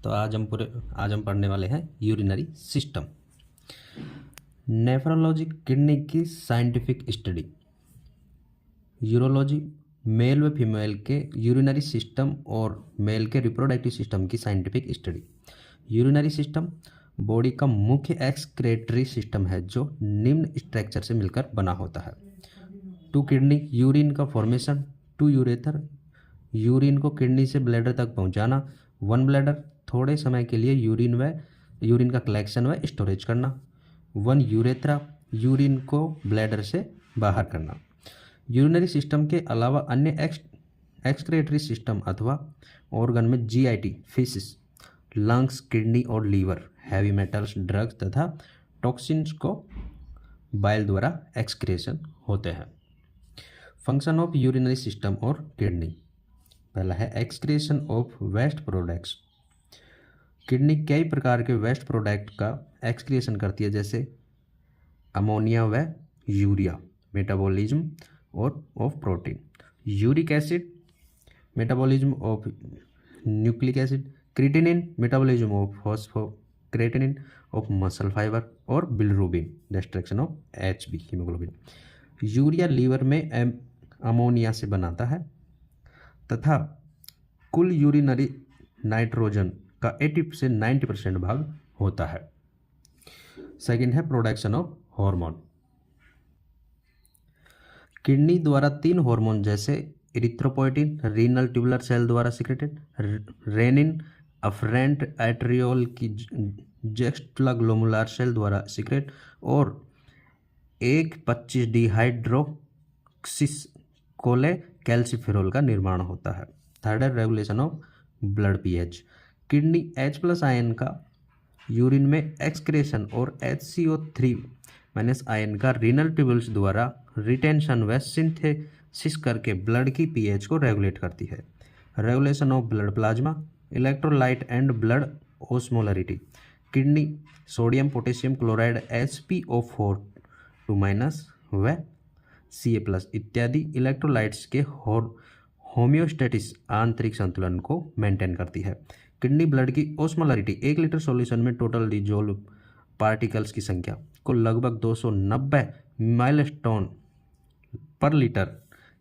तो आज हम पढ़ने वाले हैं यूरिनरी सिस्टम। नेफ्रोलॉजी किडनी की साइंटिफिक स्टडी। यूरोलॉजी मेल व फीमेल के यूरिनरी सिस्टम और मेल के रिप्रोडक्टिव सिस्टम की scientific study. Urinary system body का मुख्य एक्सक्रेटरी सिस्टम है जो निम्न स्ट्रक्चर से मिलकर बना होता है। टू किडनी यूरिन का फॉर्मेशन, टू यूरेथर यूरिन को किडनी से ब्लैडर तक पहुंचाना, वन ब्लैडर थोड़े समय के लिए यूरिन का कलेक्शन व स्टोरेज करना, वन यूरेथ्रा यूरिन को ब्लैडर से बाहर करना। यूरिनरी सिस्टम के अलावा अन्य एक्सक्रेटरी सिस्टम अथवा ऑर्गन में जीआईटी, फिसिस, लंग्स, किडनी और लीवर, हैवी मेटल्स, ड्रग्स तथा टॉक्सिन्स को बाइल द्वारा एक्सक्रेशन होते हैं। फंक्शन ऑफ यूरिनरी सिस्टम और किडनी। पहला है excretion of waste products. Kidney कई प्रकार के वेस्ट प्रोडक्ट का एक्सक्रिएशन करती है, जैसे अमोनिया व यूरिया, मेटाबॉलिज्म और of protein, uric acid, metabolism of nucleic acid, creatinine, metabolism of phosphocreatinine of muscle fibre, और bilirubin, destruction of HB haemoglobin. Urea liver में अमोनिया से बनाता है तथा कुल यूरिनरी नाइट्रोजन का 80 से 90% भाग होता है। सेकंड है प्रोडक्शन ऑफ हार्मोन। किडनी द्वारा 3 हार्मोन जैसे इरिथ्रोपोएटिन रीनल ट्यूबुलर सेल द्वारा सिक्रेटेड, रेनिन अफरेंट एट्रियोल की जेक्स्ट्राग्लोमुलर सेल द्वारा सिक्रेट, और 1,25 डिहाइड्रोक्सिकोले कैल्सिफेरॉल का निर्माण होता है। थर्ड है regulation of blood pH. Kidney H+ ion का यूरिन में एक्सक्रेशन और HCO3- आयन का रीनल ट्यूबुल्स द्वारा रिटेंशन व सिंथेसिस करके ब्लड की पीएच को रेगुलेट करती है। Regulation of blood plasma, electrolyte and blood osmolarity. Kidney sodium, potassium chloride, HPO4 व Ca+ इत्यादि इलेक्ट्रोलाइट्स के होम्योस्टेटिस आंतरिक संतुलन को मेंटेन करती है। किडनी ब्लड की ओस्मोलरिटी 1 लीटर सॉल्यूशन में टोटल डिजोल्व पार्टिकल्स की संख्या को लगभग 290 माइलस्टोन पर लीटर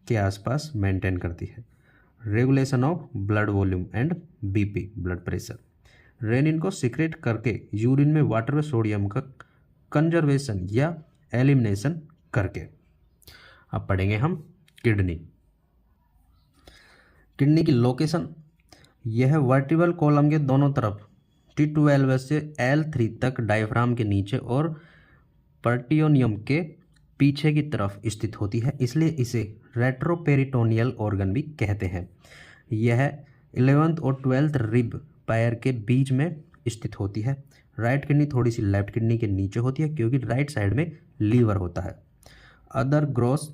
के आसपास मेंटेन करती है। Regulation of blood volume and BP blood pressure. Renin को सिक्रेट करके यूरिन में वाटर व सोडियम का कंजर्वेशन या एलिमिनेशन करके। अब पढ़ेंगे हम किडनी। किडनी की लोकेशन, यह वर्टिबल कॉलम के दोनों तरफ T12 से L3 तक डायफ्राम के नीचे और पर्टियोनियम के पीछे की तरफ स्थित होती है, इसलिए इसे रेट्रोपेरिटोनियल ऑर्गन भी कहते हैं। यह 11th और 12th रिब पैर के बीच में स्थित होती है। राइट किडनी थोड़ी सी लेफ्ट किडनी के नीचे होती है क्योंकि राइट साइड में लीवर होता है। Other gross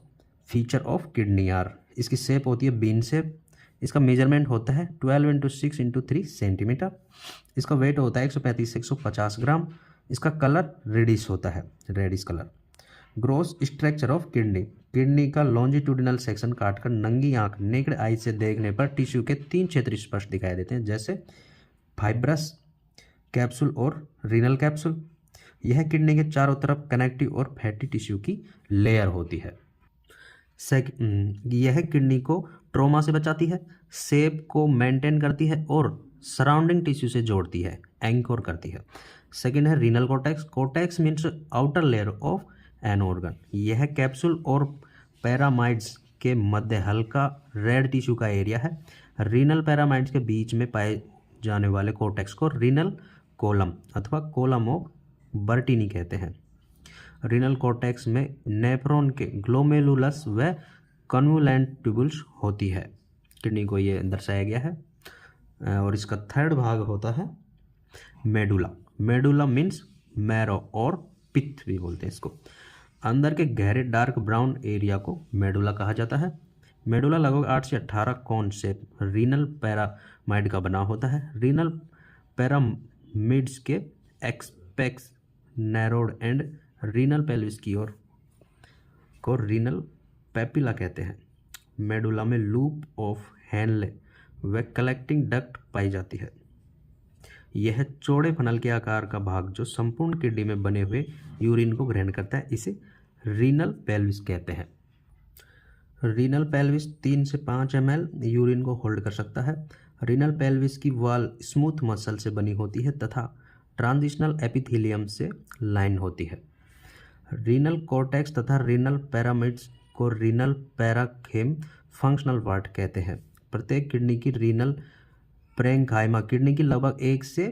feature of kidney are, इसकी शेप होती है बीन शेप। इसका मेजरमेंट होता है 12 × 6 × 3 सेंटीमीटर। इसका वेट होता है 135 से 150 ग्राम। इसका कलर रेडिश होता है, reddish colour. Gross structure of kidney, kidney का लॉन्जिट्यूडिनल सेक्शन काटकर नंगी आंख नेकेड आई से देखने पर टिश्यू के 3 क्षेत्र स्पष्ट दिखाई देते हैं, जैसे फाइब्रस कैप्सूल और रीनल कैप्सूल। यह किडनी के चारों तरफ कनेक्टिव और फैटी टिश्यू की लेयर होती है। यह किडनी को ट्रोमा से बचाती है, शेप को मेंटेन करती है और सराउंडिंग टिश्यू से जोड़ती है, एंकोर करती है। सेकंड है renal cortex. Cortex means outer layer of an organ. यह कैप्सूल और पैरामाइड्स के मध्य हल्का रेड टिश्यू का एरिया है। रीनल पैरामाइड्स के बीच में पाए जाने वाले कॉर्टेक्स को रीनल कोलम अथवा कोलम ऑफ बर्टीनी कहते हैं। रीनल कॉर्टेक्स में नेफ्रॉन के ग्लोमेरुलस व कन्वोलेंट ट्यूबुल्स होती है। किडनी को ये दर्शाया गया है। और इसका थर्ड भाग होता है मेडुला। मेडुला मीन्स मैरो और पित्त भी बोलते हैं इसको। अंदर के गहरे डार्क ब्राउन एरिया को मेडुला कहा जाता है। मेडुला लगभग 8 से 18 कोन शेप रीनल पैरामाइड का बना होता है। रीनल पैरामिड्स के एक्सपेक्स नैरोड एंड रीनल पेल्विस की ओर को रीनल पेपिला कहते हैं। मेडुला में लूप ऑफ हेनले व कलेक्टिंग डक्ट पाई जाती है। यह चौड़े फनल के आकार का भाग जो संपूर्ण किडनी में बने हुए यूरिन को ग्रहण करता है, इसे रीनल पेल्विस कहते हैं। रीनल पेल्विस 3 से 5 ml यूरिन को होल्ड कर सकता है। रीनल पेल्विस की वॉल स्मूथ मसल से बनी होती है तथा ट्रांजिशनल एपिथेलियम से लाइन होती है। रीनल कॉर्टेक्स तथा रीनल पैरामिड्स को रीनल पैराखेम फंक्शनल पार्ट कहते हैं। प्रत्येक किडनी की रीनल प्रेंकाइमा किडनी की लगभग 1 से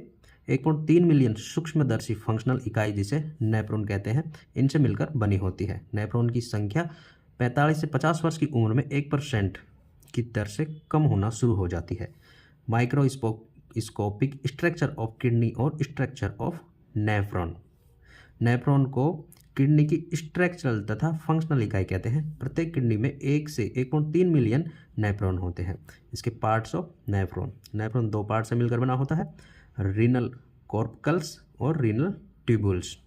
1.3 मिलियन सूक्ष्मदर्शी फंक्शनल इकाई जिसे नेफ्रॉन कहते हैं, इनसे मिलकर बनी होती है। नेफ्रॉन की संख्या 45 से 50 वर्ष की उम्र में 1% की दर से कम होना शुरू हो जाती है। माइक्रोस्कोपिक स्ट्रक्चर ऑफ किडनी और स्ट्रक्चर ऑफ नेफ्रॉन। नेफ्रॉन को किडनी की स्ट्रक्चरल तथा फंक्शनल इकाई कहते हैं। प्रत्येक किडनी में 1 से 1.3 मिलियन नेफ्रॉन होते हैं। इसके parts of nephron. Nephron 2 part से मिलकर बना होता है, रीनल कॉर्पकल्स और रीनल ट्यूबुल्स।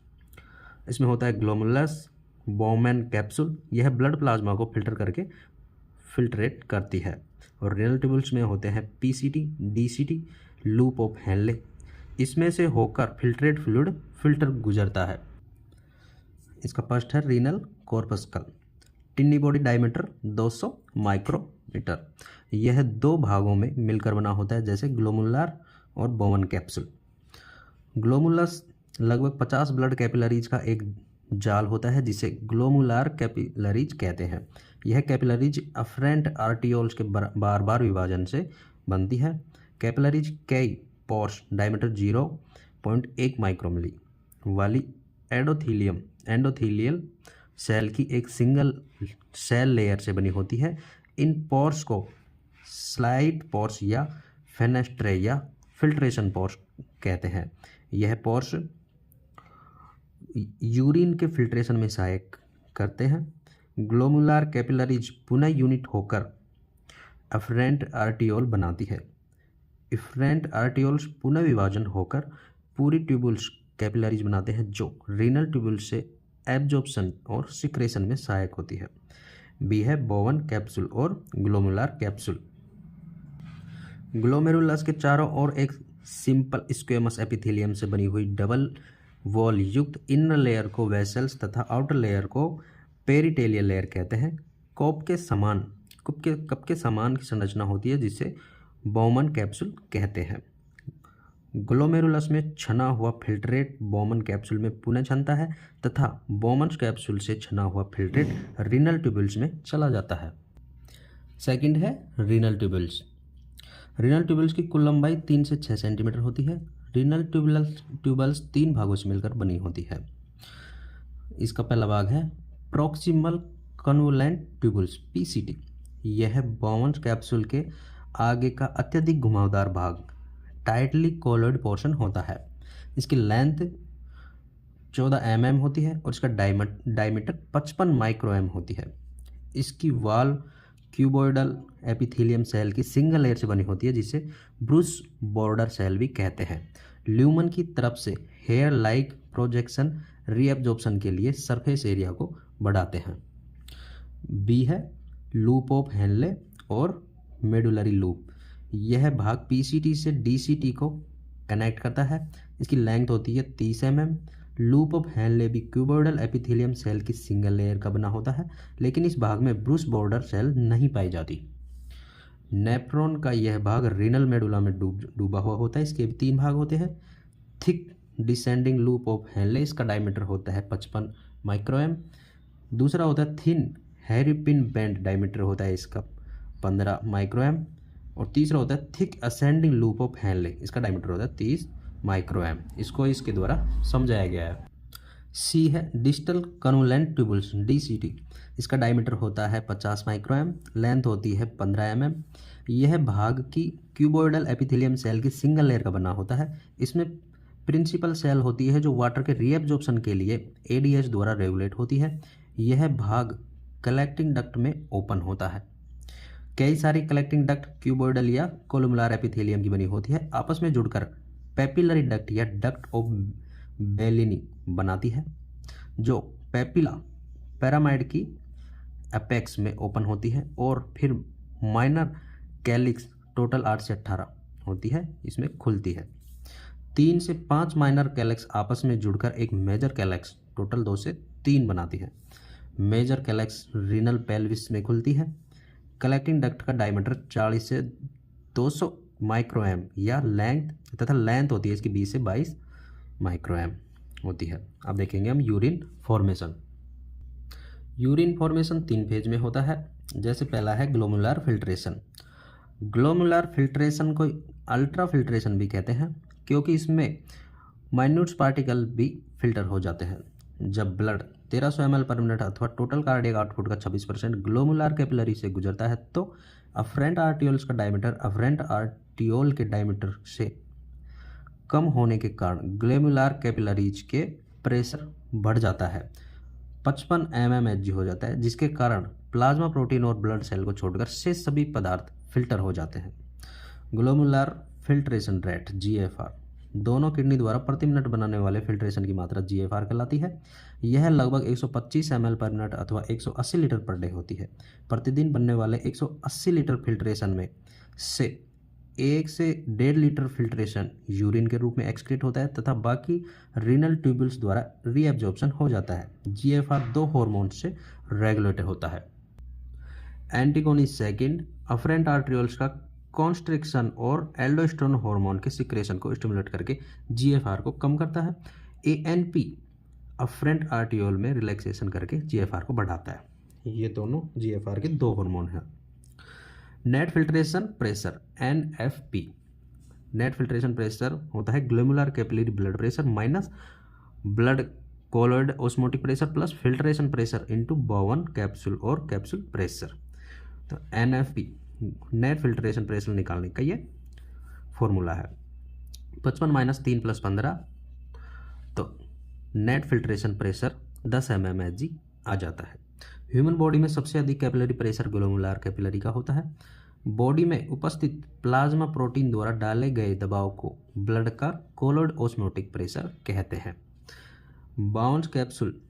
इसमें होता है ग्लोमुलस, बोमेन कैप्सूल, यह ब्लड प्लाज्मा को फिल्टर करके फिल्ट्रेट करती है। और रीनल ट्यूबुल्स में होते हैं PCT, DCT, loop of Henle, इसमें से होकर फिल्ट्रेट फ्लूइड फिल्टर गुजरता है। इसका फर्स्ट है renal corpuscle. Tiny body diameter 200 micrometre. यह 2 भागों में मिलकर बना होता है, जैसे ग्लोमुलर और बोवन कैप्सूल। ग्लोमुलस लगभग 50 ब्लड कैपिलरीज का एक जाल होता है जिसे ग्लोमुलर कैपिलरीज कहते हैं। यह कैपिलरीज अफरेंट आर्टियोल्स के बार बार विभाजन से बनती है। कैपिलरीज कई पोर्स डायमीटर 0.1 माइक्रोमिली वाली एंडोथीलियल सेल की एक सिंगल सेल लेयर से बनी होती है। इन पोर्स को स्लाइड पोर्स या फेनेस्ट्रे या फिल्ट्रेशन पोर्स कहते हैं। यह पोर्स यूरिन के फिल्ट्रेशन में सहायक करते हैं। ग्लोमुलर कैपिलरीज पुनः यूनिट होकर अफरेंट आर्टियोल बनाती है। इफरेंट आर्टियोल्स पुनः विभाजन होकर पूरी ट्यूबुल्स कैपिलरीज बनाते हैं जो रीनल ट्यूबुल्स से एब्जॉर्प्शन और सिक्रेशन में सहायक होती है। बी है बोवन कैप्सूल और ग्लोमुलर कैप्सूल। ग्लोमेरुलस के चारों ओर एक सिंपल स्क्वेमस एपिथेलियम से बनी हुई डबल वॉल युक्त इनर लेयर को वेसल्स तथा आउटर लेयर को पेरिटेलियल लेयर कहते हैं। कप के समान की संरचना होती है जिसे बोमन कैप्सूल कहते हैं। ग्लोमेरुलस में छना हुआ फिल्ट्रेट बोमन कैप्सूल में पुनः छनता है तथा बोमन कैप्सूल से छना हुआ फिल्ट्रेट रीनल ट्यूबुल्स में चला जाता है। सेकंड है रीनल ट्यूबुल्स। रीनल ट्यूबुल्स की कुल लंबाई 3 से 6 सेंटीमीटर होती है। रीनल ट्यूबल्स 3 भागों से मिलकर बनी होती है। इसका पहला भाग है प्रॉक्सिमल कन्वोलेंट ट्यूबुल्स पीसीटी। यह बोमन कैप्सूल के आगे का अत्यधिक घुमावदार भाग टाइटली कॉलर्ड पोर्शन होता है। इसकी लेंथ 14 mm होती है और इसका डायमीटर 55 माइक्रो एम होती है। इसकी वॉल क्यूबॉइडल एपिथेलियम सेल की सिंगल लेयर से बनी होती है जिसे ब्रूस बॉर्डर सेल भी कहते हैं। ल्यूमन की तरफ से हेयर लाइक प्रोजेक्शन रीएब्जॉर्प्शन के लिए सरफेस एरिया को बढ़ाते हैं। बी है लूप ऑफ हेनले और मेडुलरी लूप। यह भाग पीसीटी से डीसीटी को कनेक्ट करता है। इसकी लेंथ होती है 30 mm। लूप ऑफ हेनले भी क्यूबॉइडल एपिथेलियम सेल की सिंगल लेयर का बना होता है, लेकिन इस भाग में ब्रूस बॉर्डर सेल नहीं पाई जाती। नेफ्रॉन का यह भाग रीनल मेडुला में डूबा हुआ होता है। इसके भी 3 भाग होते हैं। Thick descending loop of Henle, इसका डायमीटर होता है 55 माइक्रो एम। दूसरा होता है थिन हेरिपिन बैंड, डायमीटर होता है इसका 15 माइक्रो एम। और तीसरा होता है thick ascending loop of Henle, इसका डायमीटर होता है 30 माइक्रो एम। इसको इसके द्वारा समझाया गया है। सी है डिस्टल कन्वोलेंट ट्यूबुल्स डीसीटी। इसका डायमीटर होता है 50 माइक्रो एम, लेंथ होती है 15 mm। यह भाग की क्यूबॉइडल एपिथेलियम सेल की सिंगल लेयर का बना होता है। इसमें प्रिंसिपल सेल होती है जो वाटर के रीएब्जॉर्प्शन के लिए एडीएच द्वारा रेगुलेट होती है। यह भाग कलेक्टिंग डक्ट में ओपन होता है। कई सारी कलेक्टिंग डक्ट क्यूबॉइडल या कोलुमुलर एपिथेलियम की बनी होती है, आपस में जुड़कर पेपिलरी डक्ट या डक्ट ऑफ बेलिनी बनाती है, जो पेपिला पैरामाइड की एपेक्स में ओपन होती है और फिर माइनर कैलिक्स टोटल 8 से 18 होती है, इसमें खुलती है। 3 से 5 माइनर कैलेक्स आपस में जुड़कर एक मेजर कैलेक्स टोटल 2 से 3 बनाती है। मेजर कैलेक्स रीनल पेल्विस में खुलती है। कलेक्टिंग डक्ट का डायमीटर 40 से 200 माइक्रोएम या लेंथ तथा लेंथ होती है इसकी 20 से 22 माइक्रोएम होती है। अब देखेंगे हम urine formation. Urine formation 3 phase में होता है। जैसे पहला है ग्लोमुलर फिल्ट्रेशन। ग्लोमुलर फिल्ट्रेशन को अल्ट्रा फिल्ट्रेशन भी कहते हैं क्योंकि इसमें माइन्यूट पार्टिकल भी फिल्टर हो जाते हैं। जब ब्लड 1300 ml पर मिनट अथवा टोटल कार्डियक आउटपुट का 26% ग्लोमुलर कैपिलरी से गुजरता है तो अफरेंट आर्टियोल्स का डायमीटर अफरेंट आर्टियोल के डायमीटर से कम होने के कारण ग्लोमुलर कैपिलरीज के प्रेशर बढ़ जाता है, 55 mmHg हो जाता है, जिसके कारण प्लाज्मा प्रोटीन और ब्लड सेल को छोड़कर शेष सभी पदार्थ फिल्टर हो जाते हैं। ग्लोमुलर फिल्ट्रेशन रेट GFR दोनों किडनी द्वारा प्रति मिनट बनाने वाले फिल्ट्रेशन की मात्रा GFR कहलाती है। यह लगभग 125 ml पर मिनट अथवा 180 लीटर पर डे होती है। प्रतिदिन बनने वाले 180 लीटर फिल्ट्रेशन में से 1 से 1.5 लीटर फिल्ट्रेशन यूरिन के रूप में एक्सक्रीट होता है तथा बाकी रीनल ट्यूबुल्स द्वारा रीएब्जॉर्प्शन हो जाता है। GFR 2 हार्मोन से रेगुलेट होता है। एंटीगोनी सेकंड अफरेंट आर्ट्रियोल्स का कॉन्स्ट्रिक्शन और एल्डोस्टेरोन हार्मोन के सिक्रेशन को स्टिमुलेट करके GFR को कम करता है। ANP अफरेंट आर्टियोल में रिलैक्सेशन करके GFR को बढ़ाता है। ये दोनों GFR के 2 हार्मोन हैं। Net filtration pressure NFP। Net filtration pressure होता है glomerular capillary blood pressure minus blood colloid osmotic pressure plus filtration pressure into बोवन capsule और कैप्सूल प्रेशर। तो NFP नेट फिल्ट्रेशन प्रेशर निकालने का ये फॉर्मूला है। 55 - 3 + 15 तो नेट फिल्ट्रेशन प्रेशर 10 mmHg आ जाता है। ह्यूमन बॉडी में सबसे अधिक कैपिलरी प्रेशर ग्लोमुलर कैपिलरी का होता है। बॉडी में उपस्थित प्लाज्मा प्रोटीन द्वारा डाले गए दबाव को ब्लड का कोलॉइड ऑस्मोटिक प्रेशर कहते हैं। बाउंस कैप्सूल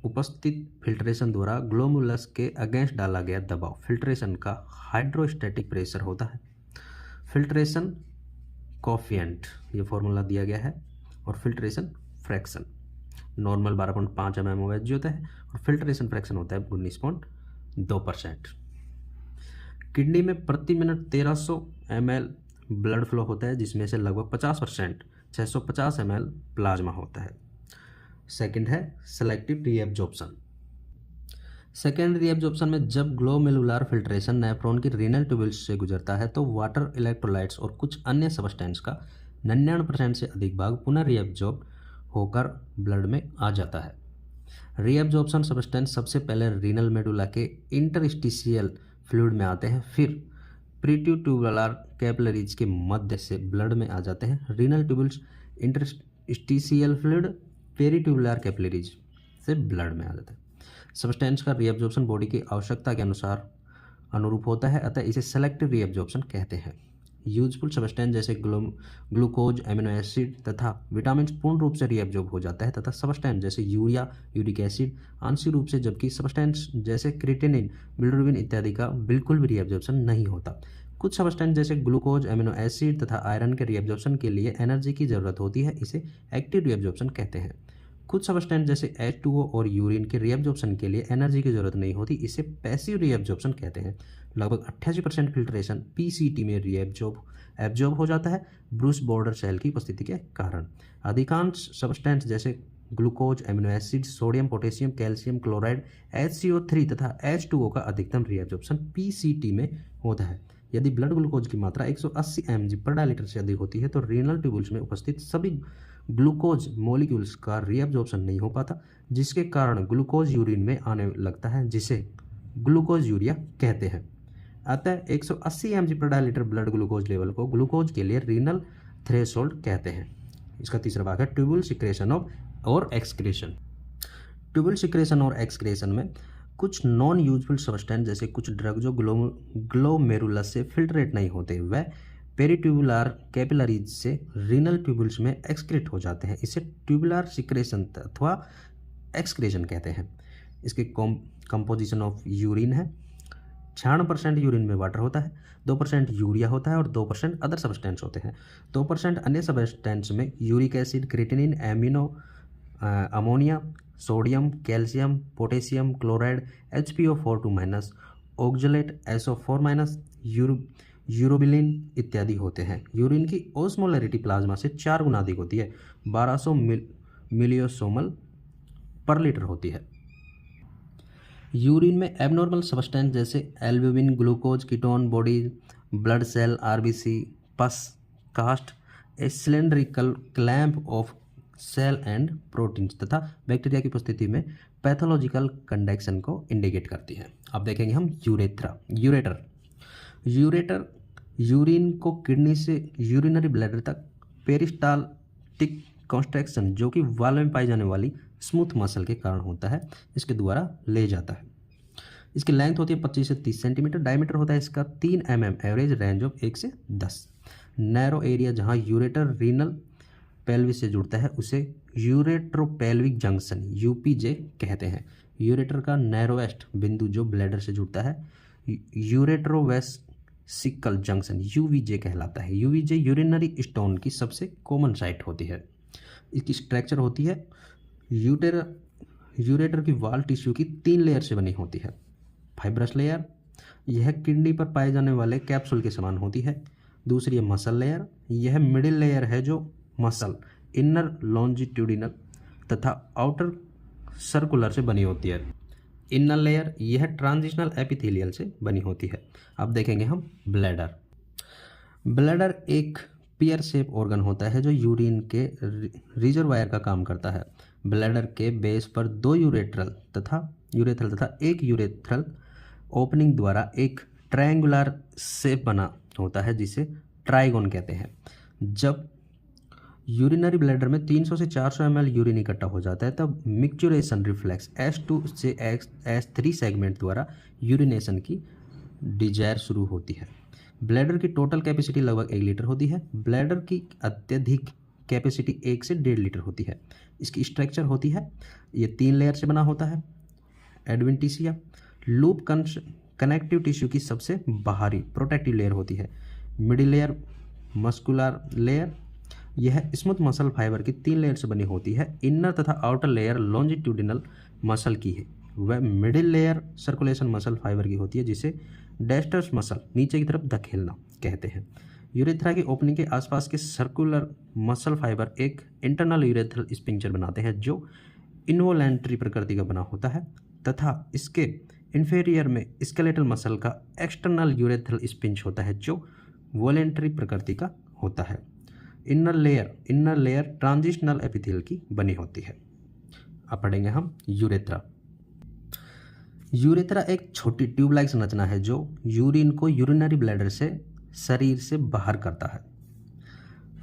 उपस्थित फिल्ट्रेशन द्वारा ग्लोमुलस के अगेंस्ट डाला गया दबाव फिल्ट्रेशन का हाइड्रोस्टैटिक प्रेशर होता है। फिल्ट्रेशन कोफिशिएंट ये फॉर्मूला दिया गया है और फिल्ट्रेशन फ्रैक्शन नॉर्मल 12.5 mmHg होता है और फिल्ट्रेशन फ्रैक्शन होता है 19.2%। किडनी में प्रति मिनट 1300 ml ब्लड फ्लो होता है जिसमें से लगभग 50% 650 ml प्लाज्मा होता है। सेकंड है सेलेक्टिव रीएब्जॉर्प्शन। सेकेंड रीएब्जॉर्प्शन में जब ग्लोमेरुलर फिल्ट्रेशन नेफ्रॉन की रीनल ट्यूबुल्स से गुजरता है तो वाटर, इलेक्ट्रोलाइट्स और कुछ अन्य सब्सटेंस का 99% से अधिक भाग पुनः रीएब्जॉर्ब होकर ब्लड में आ जाता है। रीएब्जॉर्प्शन सब्सटेंस सबसे पहले रीनल मेडुला के इंटरस्टिशियल फ्लूइड में आते हैं, फिर प्रीट्यूब्युलर कैपिलरीज के मध्य से ब्लड में आ जाते हैं। Renal tubules, interstitial fluid, peritubular capillaries से ब्लड में आ जाता है। सब्सटेंस का रीएब्जॉर्प्शन बॉडी की आवश्यकता के अनुरूप होता है, अतः इसे सेलेक्टिव रीएब्जॉर्प्शन कहते हैं। यूजफुल सब्सटेंस जैसे ग्लूकोज, एमिनो एसिड तथा विटामिन पूर्ण रूप से रीएब्जॉर्ब हो जाता है तथा सब्सटेंस जैसे यूरिया, यूरिक एसिड आंशिक रूप से, जबकि सब्सटेंस जैसे क्रिएटिनिन, बिलिरुबिन इत्यादि का बिल्कुल भी रीएब्जॉर्प्शन नहीं होता। कुछ सब्सटेंस जैसे ग्लूकोज, एमिनो एसिड तथा आयरन के रीएब्जॉर्प्शन के लिए एनर्जी की जरूरत होती है, इसे एक्टिव रीएब्जॉर्प्शन कहते हैं। कुछ सब्सटेंस जैसे H2O और यूरिन के रीएब्जॉर्प्शन के लिए एनर्जी की जरूरत नहीं होती, इसे पैसिव रीएब्जॉर्प्शन कहते हैं। लगभग 88% फिल्ट्रेशन PCT में एब्जॉर्ब हो जाता है ब्रूस बॉर्डर सेल की उपस्थिति के कारण। अधिकांश सब्सटेंस जैसे glucose, amino acid, sodium, potassium, calcium chloride, HCO3 तथा H2O का अधिकतम रीएब्जॉर्प्शन PCT में होता है। यदि ब्लड ग्लूकोज की मात्रा 180 mg/डेलीटर से अधिक होती है तो रीनल ट्यूबुल्स में उपस्थित सभी ग्लूकोज मॉलिक्यूल्स का रीएब्जॉर्प्शन नहीं हो पाता, जिसके कारण ग्लूकोज यूरिन में आने लगता है, जिसे ग्लूकोज यूरिया कहते हैं। अतः 180 mg/डेलीटर ब्लड ग्लूकोज लेवल को ग्लूकोज के लिए रीनल थ्रेशोल्ड कहते हैं। इसका तीसरा भाग है ट्यूबुल सिक्रेशन और एक्सक्रीशन। ट्यूबुल सिक्रेशन और एक्सक्रीशन में कुछ नॉन यूजफुल सब्सटेंस जैसे कुछ ड्रग जो ग्लोमेरुलस से फिल्ट्रेट नहीं होते वह पेरिट्यूबुलर कैपिलरीज से रीनल ट्यूबुल्स में एक्सक्रीट हो जाते हैं, इसे ट्यूबुलर सिक्रेशन अथवा एक्सक्रीशन कहते हैं। इसके कंपोजिशन ऑफ यूरिन है 96% यूरिन में वाटर होता है, 2% यूरिया होता है और 2% अदर सब्सटेंस होते हैं। 2% अन्य सब्सटेंस में uric acid, creatinine, amino, ammonia, sodium, calcium, potassium chloride, HPO4 oxalate, SO4 urobilin इत्यादि होते हैं। यूरिन की ओस्मोलरिटी प्लाज्मा से 4 गुना अधिक होती है, 1200 मिलियोसोमल पर लीटर होती है। यूरिन में एबनॉर्मल सब्सटेंस जैसे albumin, glucose, ketone, body, blood cell, RBC, pus, cast, a cylindrical clamp of cell and proteins तथा बैक्टीरिया की उपस्थिति में पैथोलॉजिकल कंडक्शन को इंडिकेट करती है। अब देखेंगे हम यूरेटर यूरिन को किडनी से यूरिनरी ब्लैडर तक पेरिस्टाल्टिक कॉन्स्ट्रक्शन जो कि वाल्व में पाई जाने वाली स्मूथ मसल के कारण होता है, इसके द्वारा ले जाता है। इसकी लेंथ होती है 25 से 30 सेंटीमीटर, डायमीटर होता है इसका 3 mm, एवरेज रेंज ऑफ 1 से 10। नैरो एरिया जहां यूरेटर रीनल पेल्विस से जुड़ता है उसे यूरेट्रोपेल्विक जंक्शन UPJ कहते हैं। यूरेटर का नैरोवेस्ट बिंदु जो ब्लैडर से जुड़ता है यूरेट्रोवेसिकल जंक्शन UVJ कहलाता है। UVJ यूरिनरी स्टोन की सबसे कॉमन साइट होती है। इसकी स्ट्रक्चर होती है यूरेटर की वाल टिश्यू की 3 लेयर से बनी होती है। फाइब्रस लेयर, यह किडनी पर पाए जाने वाले कैप्सूल के समान होती है। दूसरी है मसल लेयर, यह मिडिल लेयर है जो मसल इनर लॉन्जिट्यूडिनल तथा आउटर सर्कुलर से बनी होती है। इनर लेयर यह ट्रांजिशनल एपिथेलियल से बनी होती है। अब देखेंगे हम ब्लैडर एक पियर शेप ऑर्गन होता है जो यूरिन के रिजर्वायर का काम करता है। ब्लैडर के बेस पर 2 यूरेथ्रल तथा एक यूरेथ्रल ओपनिंग द्वारा एक ट्रायंगुलर शेप बना होता है जिसे ट्राइगोन कहते हैं। जब यूरिनरी ब्लैडर में 300 से 400 ml यूरिन इकट्ठा हो जाता है तब मिक्चुरेशन रिफ्लेक्स S2 से S3 सेगमेंट द्वारा यूरिनेशन की डिजायर शुरू होती है। ब्लैडर की टोटल कैपेसिटी लगभग 1 लीटर होती है। ब्लैडर की अत्यधिक कैपेसिटी 1 से 1.5 लीटर होती है। इसकी स्ट्रक्चर होती है, ये 3 लेयर से बना होता है। एडवेंटिसिया लूप कनेक्टिव टिश्यू की सबसे बाहरी प्रोटेक्टिव लेयर होती है। मिडिल लेयर मस्कुलर लेयर, यह स्मूथ मसल फाइबर की 3 लेयर से बनी होती है। इनर तथा आउटर लेयर लॉन्जिट्यूडिनल मसल की है। वह middle layer circulation muscle fibre की होती है जिसे डेस्टर्स मसल नीचे की तरफ धकेलना कहते हैं। यूरेथ्रा की ओपनिंग के आसपास के सर्कुलर मसल फाइबर एक इंटरनल यूरेथ्रल स्पिंक्चर बनाते हैं जो इनवोलेंट्री प्रकृति का बना होता है तथा इसके इंफेरियर में स्केलेटल मसल का एक्सटर्नल यूरेथ्रल स्पिंच होता है जो वोलेंट्री प्रकृति का होता है। इनर लेयर ट्रांजिशनल एपिथेलियल की बनी होती है। अब पढ़ेंगे हम यूरेथ्रा एक छोटी ट्यूब लाइक संरचना है जो यूरिन को यूरिनरी ब्लैडर से शरीर से बाहर करता है।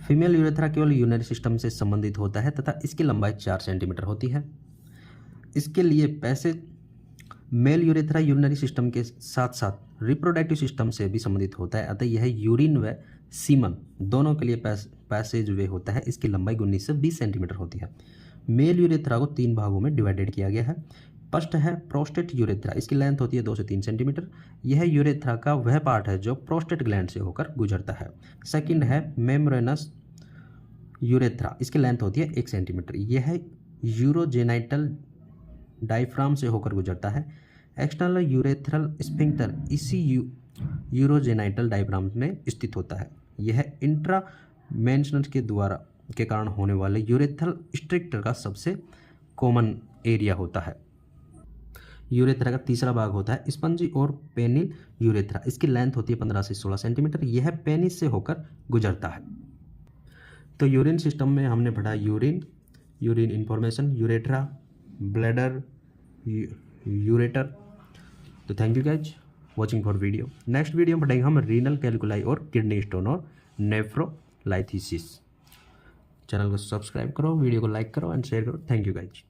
फीमेल यूरेथ्रा केवल यूरिनरी सिस्टम से संबंधित होता है तथा इसकी लंबाई 4 सेंटीमीटर होती है। इसके लिए passage male urethra urinary system के साथ साथ रिप्रोडक्टिव सिस्टम से भी संबंधित होता है, अतः यह यूरिन व सीमन दोनों के लिए पैसेज वे होता है। इसकी लंबाई 19 से 20 सेंटीमीटर होती है। मेल यूरेथ्रा को 3 भागों में डिवाइडेड किया गया है। फर्स्ट है प्रोस्टेट यूरेथ्रा, इसकी लेंथ होती है 2 से 3 सेंटीमीटर। यह यूरेथ्रा का वह पार्ट है जो प्रोस्टेट ग्लैंड से होकर गुजरता है। सेकंड है मेम्ब्रेनस यूरेथ्रा, इसकी लेंथ होती है 1 सेंटीमीटर। यह यूरोजेनाइटल डायफ्राम से होकर गुजरता है। एक्सटर्नल यूरेथ्रल स्फिंक्टर इसी यूरोजेनाइटल डायफ्राम में स्थित होता है। यह इंट्रामेंशनल के कारण होने वाले यूरेथ्रल स्ट्रिक्टर का सबसे कॉमन एरिया होता है। यूरेथ्रा का तीसरा भाग होता है स्पंजी और पेनिल यूरेथ्रा, इसकी लेंथ होती है 15 से 16 सेंटीमीटर। यह पेनिस से होकर गुजरता है। तो यूरिन सिस्टम में हमने पढ़ा urine information, urethra, bladder, ureter. तो thank you guys watching for video. Next video में पढ़ेंगे हम रीनल कैलकुलाई और किडनी स्टोन और नेफ्रोलाइथिसिस। चैनल को सब्सक्राइब करो, वीडियो को लाइक करो एंड शेयर करो। Thank you guys.